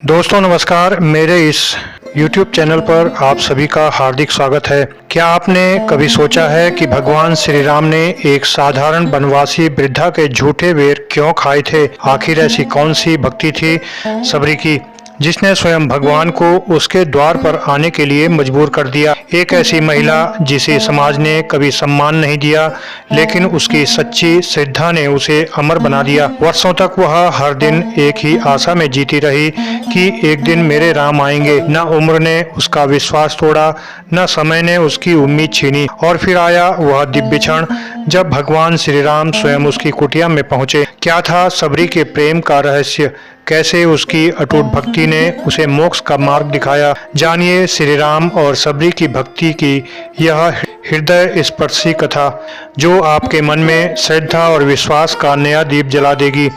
दोस्तों नमस्कार। मेरे इस YouTube चैनल पर आप सभी का हार्दिक स्वागत है। क्या आपने कभी सोचा है कि भगवान श्री राम ने एक साधारण वनवासी वृद्धा के झूठे बेर क्यों खाए थे? आखिर ऐसी कौन सी भक्ति थी सबरी की जिसने स्वयं भगवान को उसके द्वार पर आने के लिए मजबूर कर दिया? एक ऐसी महिला जिसे समाज ने कभी सम्मान नहीं दिया, लेकिन उसकी सच्ची श्रद्धा ने उसे अमर बना दिया। वर्षों तक वह हर दिन एक ही आशा में जीती रही कि एक दिन मेरे राम आएंगे। न उम्र ने उसका विश्वास तोड़ा, न समय ने उसकी उम्मीद छीनी। और फिर आया वह दिव्य क्षण जब भगवान श्री राम स्वयं उसकी कुटिया में पहुंचे। क्या था सबरी के प्रेम का रहस्य? कैसे उसकी अटूट भक्ति ने उसे मोक्ष का मार्ग दिखाया? जानिए श्री राम और सबरी की भक्ति की यह हृदय स्पर्शी कथा, जो आपके मन में श्रद्धा और विश्वास का नया दीप जला देगी।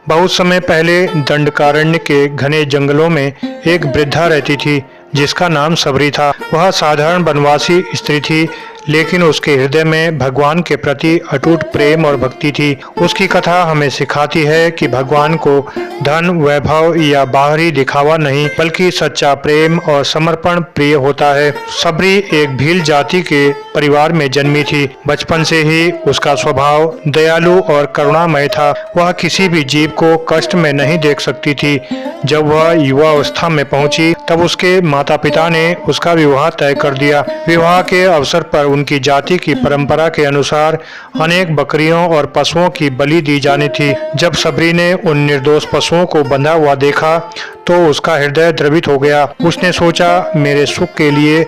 बहुत समय पहले दंडकारण्य के घने जंगलों में एक वृद्धा रहती थी जिसका नाम सबरी था। वह साधारण वनवासी स्त्री थी, लेकिन उसके हृदय में भगवान के प्रति अटूट प्रेम और भक्ति थी। उसकी कथा हमें सिखाती है कि भगवान को धन, वैभव या बाहरी दिखावा नहीं, बल्कि सच्चा प्रेम और समर्पण प्रिय होता है। सबरी एक भील जाति के परिवार में जन्मी थी। बचपन से ही उसका स्वभाव दयालु और करुणामय था। वह किसी भी जीव को कष्ट में नहीं देख सकती थी। जब वह युवावस्था में पहुंची तब उसके माता पिता ने उसका विवाह तय कर दिया। विवाह के अवसर पर उनकी जाति की परंपरा के अनुसार अनेक बकरियों और पशुओं की बलि दी जानी थी। जब सबरी ने उन निर्दोष पशुओं को बंधा हुआ देखा तो उसका हृदय द्रवित हो गया। उसने सोचा, मेरे सुख के लिए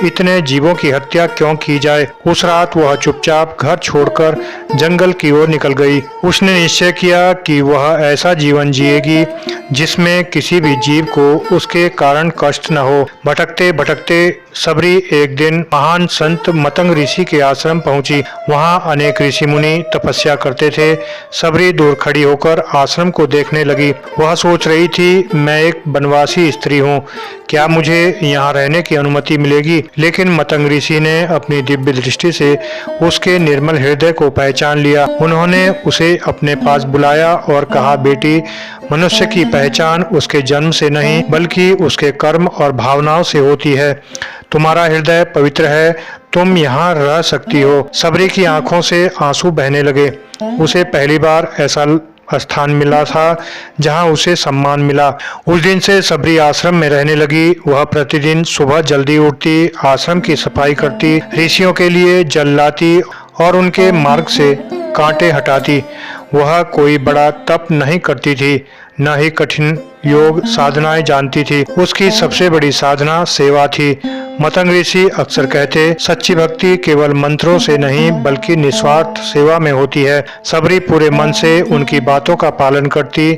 इतने जीवों की हत्या क्यों की जाए? उस रात वह चुपचाप घर छोड़कर जंगल की ओर निकल गई। उसने निश्चय किया कि वह ऐसा जीवन जिएगी जिसमें किसी भी जीव को उसके कारण कष्ट न हो। भटकते भटकते सबरी एक दिन महान संत मतंग ऋषि के आश्रम पहुंची। वहां अनेक ऋषि मुनि तपस्या करते थे। सबरी दूर खड़ी होकर आश्रम को देखने लगी। वह सोच रही थी, मैं एक वनवासी स्त्री हूँ, क्या मुझे यहाँ रहने की अनुमति मिलेगी? लेकिन मतंग ऋषि ने अपनी दिव्य दृष्टि से उसके निर्मल हृदय को पहचान लिया। उन्होंने उसे अपने पास बुलाया और कहा, बेटी, मनुष्य की पहचान उसके जन्म से नहीं बल्कि उसके कर्म और भावनाओं से होती है। तुम्हारा हृदय पवित्र है, तुम यहाँ रह सकती हो। सबरी की आंखों से आंसू बहने लगे। उसे पहली बार ऐसा स्थान मिला था जहां उसे सम्मान मिला। उस दिन से सबरी आश्रम में रहने लगी। वह प्रतिदिन सुबह जल्दी उठती, आश्रम की सफाई करती, ऋषियों के लिए जल लाती और उनके मार्ग से कांटे हटाती। वह कोई बड़ा तप नहीं करती थी, न ही कठिन योग साधनाएं जानती थी। उसकी सबसे बड़ी साधना सेवा थी। मतंग ऋषि अक्सर कहते, सच्ची भक्ति केवल मंत्रों से नहीं बल्कि निस्वार्थ सेवा में होती है। सबरी पूरे मन से उनकी बातों का पालन करती।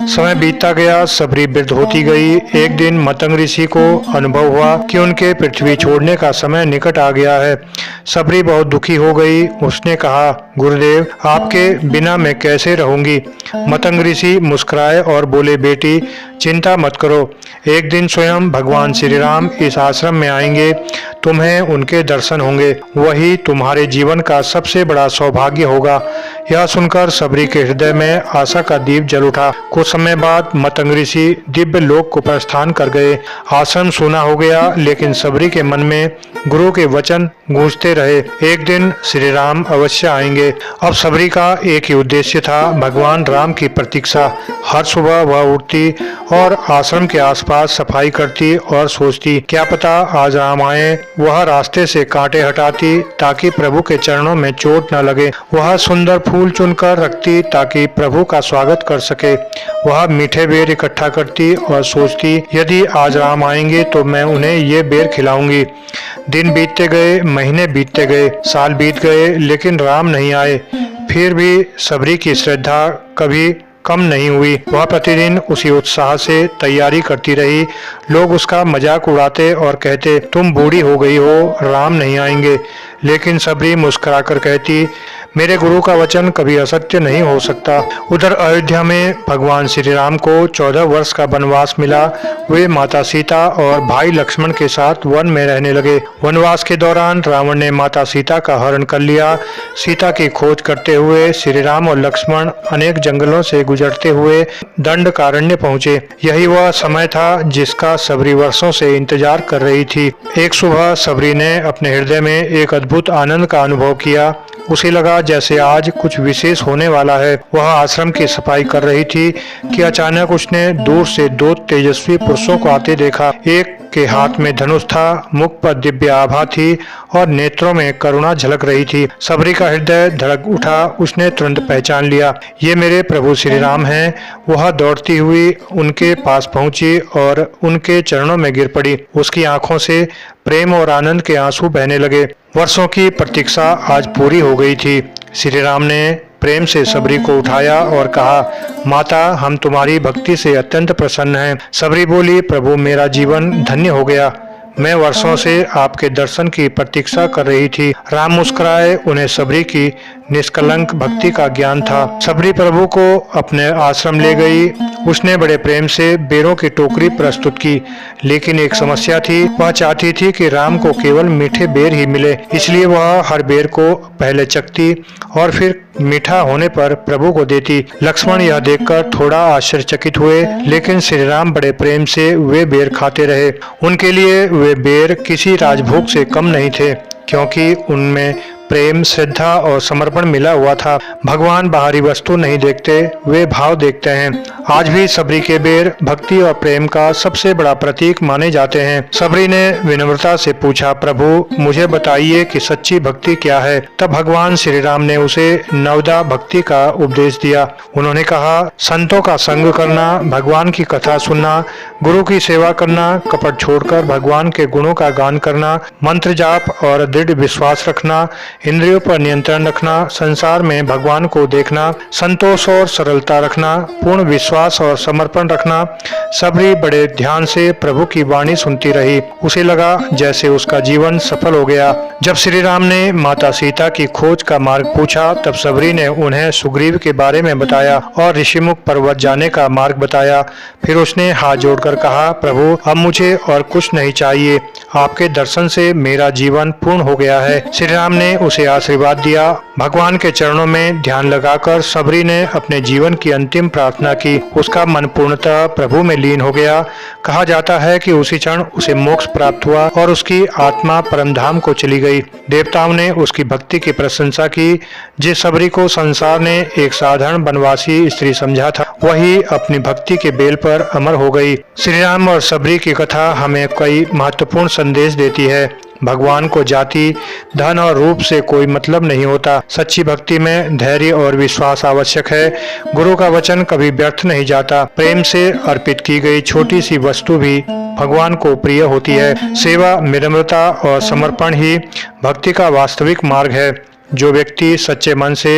समय बीतता गया, सबरी वृद्ध होती गई। एक दिन मतंग ऋषि को अनुभव हुआ कि उनके पृथ्वी छोड़ने का समय निकट आ गया है। सबरी बहुत दुखी हो गई। उसने कहा, गुरुदेव, आपके बिना मैं कैसे रहूंगी? मतंग ऋषि मुस्कुराए और बोले, बेटी, चिंता मत करो, एक दिन स्वयं भगवान श्री राम इस आश्रम में आएंगे, तुम्हें उनके दर्शन होंगे, वही तुम्हारे जीवन का सबसे बड़ा सौभाग्य होगा। यह सुनकर सबरी के हृदय में आशा का दीप जल उठा। कुछ समय बाद मतंग ऋषि दिव्य लोक को प्रस्थान कर गए। आश्रम सूना हो गया, लेकिन सबरी के मन में गुरु के वचन गूंजते रहे, एक दिन श्री राम अवश्य आएंगे। अब सबरी का एक ही उद्देश्य था, भगवान राम की प्रतीक्षा। हर सुबह वह उठती और आश्रम के आसपास सफाई करती और सोचती, क्या पता आज राम आए। वह रास्ते से कांटे हटाती ताकि प्रभु के चरणों में चोट न लगे। वह सुंदर फूल चुनकर रखती ताकि प्रभु का स्वागत कर सके। वह मीठे बेर इकट्ठा करती और सोचती, यदि आज राम आएंगे तो मैं उन्हें ये बेर खिलाऊंगी। दिन बीतते गए, महीने बीतते गए, साल बीत गए, लेकिन राम नहीं आए। फिर भी सबरी की श्रद्धा कभी कम नहीं हुई। वह प्रतिदिन उसी उत्साह से तैयारी करती रही। लोग उसका मजाक उड़ाते और कहते, तुम बूढ़ी हो गई हो, राम नहीं आएंगे। लेकिन सबरी मुस्कुराकर कहती, मेरे गुरु का वचन कभी असत्य नहीं हो सकता। उधर अयोध्या में भगवान श्री राम को 14 वर्ष का वनवास मिला। वे माता सीता और भाई लक्ष्मण के साथ वन में रहने लगे। वनवास के दौरान रावण ने माता सीता का हरण कर लिया। सीता की खोज करते हुए श्री राम और लक्ष्मण अनेक जंगलों से गुजरते हुए दंडकारण्य पहुंचे। यही वह समय था जिसका सबरी वर्षों से इंतजार कर रही थी। एक सुबह सबरी ने अपने हृदय में एक अद्भुत आनंद का अनुभव किया। उसे लगा जैसे आज कुछ विशेष होने वाला है। वह आश्रम की सफाई कर रही थी कि अचानक उसने दूर से 2 तेजस्वी पुरुषों को आते देखा। एक के हाथ में धनुष था, मुख पर दिव्य आभा थी और नेत्रों में करुणा झलक रही थी। सबरी का हृदय धड़क उठा। उसने तुरंत पहचान लिया, ये मेरे प्रभु श्री राम हैं। वह दौड़ती हुई उनके पास पहुंची और उनके चरणों में गिर पड़ी। उसकी आंखों से प्रेम और आनंद के आंसू बहने लगे। वर्षों की प्रतीक्षा आज पूरी हो गई थी। श्री राम ने प्रेम से सबरी को उठाया और कहा, माता, हम तुम्हारी भक्ति से अत्यंत प्रसन्न हैं। सबरी बोली, प्रभु, मेरा जीवन धन्य हो गया। मैं वर्षों से आपके दर्शन की प्रतीक्षा कर रही थी। राम मुस्कुराए। उन्हें सबरी की निष्कलंक भक्ति का ज्ञान था। सबरी प्रभु को अपने आश्रम ले गई। उसने बड़े प्रेम से बेरों की टोकरी प्रस्तुत की, लेकिन एक समस्या थी। वह चाहती थी कि राम को केवल मीठे बेर ही मिले, इसलिए वह हर बेर को पहले चखती और फिर मीठा होने पर प्रभु को देती। लक्ष्मण यह देखकर थोड़ा आश्चर्यचकित हुए, लेकिन श्री राम बड़े प्रेम से वे बेर खाते रहे। उनके लिए वे बेर किसी राजभोग से कम नहीं थे, क्योंकि उनमें प्रेम, श्रद्धा और समर्पण मिला हुआ था। भगवान बाहरी वस्तु नहीं देखते, वे भाव देखते हैं। आज भी सबरी के बेर भक्ति और प्रेम का सबसे बड़ा प्रतीक माने जाते हैं। सबरी ने विनम्रता से पूछा, प्रभु, मुझे बताइए कि सच्ची भक्ति क्या है। तब भगवान श्री राम ने उसे नवदा भक्ति का उपदेश दिया। उन्होंने कहा, संतों का संग करना, भगवान की कथा सुनना, गुरु की सेवा करना, कपट छोड़कर भगवान के गुणों का गान करना, मंत्र जाप और दृढ़ विश्वास रखना, इंद्रियों पर नियंत्रण रखना, संसार में भगवान को देखना, संतोष और सरलता रखना, पूर्ण विश्वास और समर्पण रखना। सबरी बड़े ध्यान से प्रभु की वाणी सुनती रही। उसे लगा जैसे उसका जीवन सफल हो गया। जब श्री राम ने माता सीता की खोज का मार्ग पूछा, तब सबरी ने उन्हें सुग्रीव के बारे में बताया और ऋषिमुख पर्वत जाने का मार्ग बताया। फिर उसने हाथ जोड़कर कहा, प्रभु, अब मुझे और कुछ नहीं चाहिए। आपके दर्शन से मेरा जीवन पूर्ण हो गया है। श्री राम ने उसे आशीर्वाद दिया। भगवान के चरणों में ध्यान लगाकर सबरी ने अपने जीवन की अंतिम प्रार्थना की। उसका मन पूर्णतः प्रभु में लीन हो गया। कहा जाता है कि उसी क्षण उसे मोक्ष प्राप्त हुआ और उसकी आत्मा परमधाम को चली गई। देवताओं ने उसकी भक्ति की प्रशंसा की। जिस सबरी को संसार ने एक साधारण वनवासी स्त्री समझा था, वही अपनी भक्ति के बेल पर अमर हो गई। श्री राम और सबरी की कथा हमें कई महत्वपूर्ण संदेश देती है। भगवान को जाति, धन और रूप से कोई मतलब नहीं होता। सच्ची भक्ति में धैर्य और विश्वास आवश्यक है। गुरु का वचन कभी व्यर्थ नहीं जाता। प्रेम से अर्पित की गई छोटी सी वस्तु भी भगवान को प्रिय होती है। सेवा, विनम्रता और समर्पण ही भक्ति का वास्तविक मार्ग है। जो व्यक्ति सच्चे मन से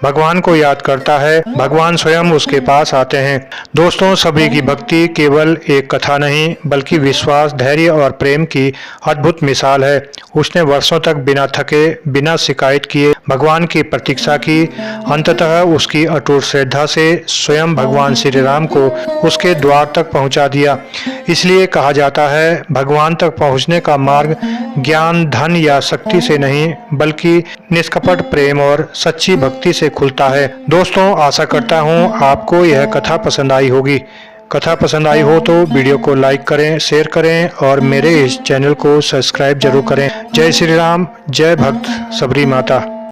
भगवान को याद करता है, भगवान स्वयं उसके पास आते हैं। दोस्तों, सभी की भक्ति केवल एक कथा नहीं, बल्कि विश्वास, धैर्य और प्रेम की अद्भुत मिसाल है। उसने वर्षों तक बिना थके, बिना शिकायत किए भगवान की प्रतीक्षा की। अंततः उसकी अटूट श्रद्धा से स्वयं भगवान श्री राम को उसके द्वार तक पहुंचा दिया। इसलिए कहा जाता है, भगवान तक पहुंचने का मार्ग ज्ञान, धन या शक्ति से नहीं, बल्कि निष्कपट प्रेम और सच्ची भक्ति से खुलता है। दोस्तों, आशा करता हूँ आपको यह कथा पसंद आई होगी। कथा पसंद आई हो तो वीडियो को लाइक करें, शेयर करें और मेरे इस चैनल को सब्सक्राइब जरूर करें। जय श्री राम, जय भक्त सबरी माता।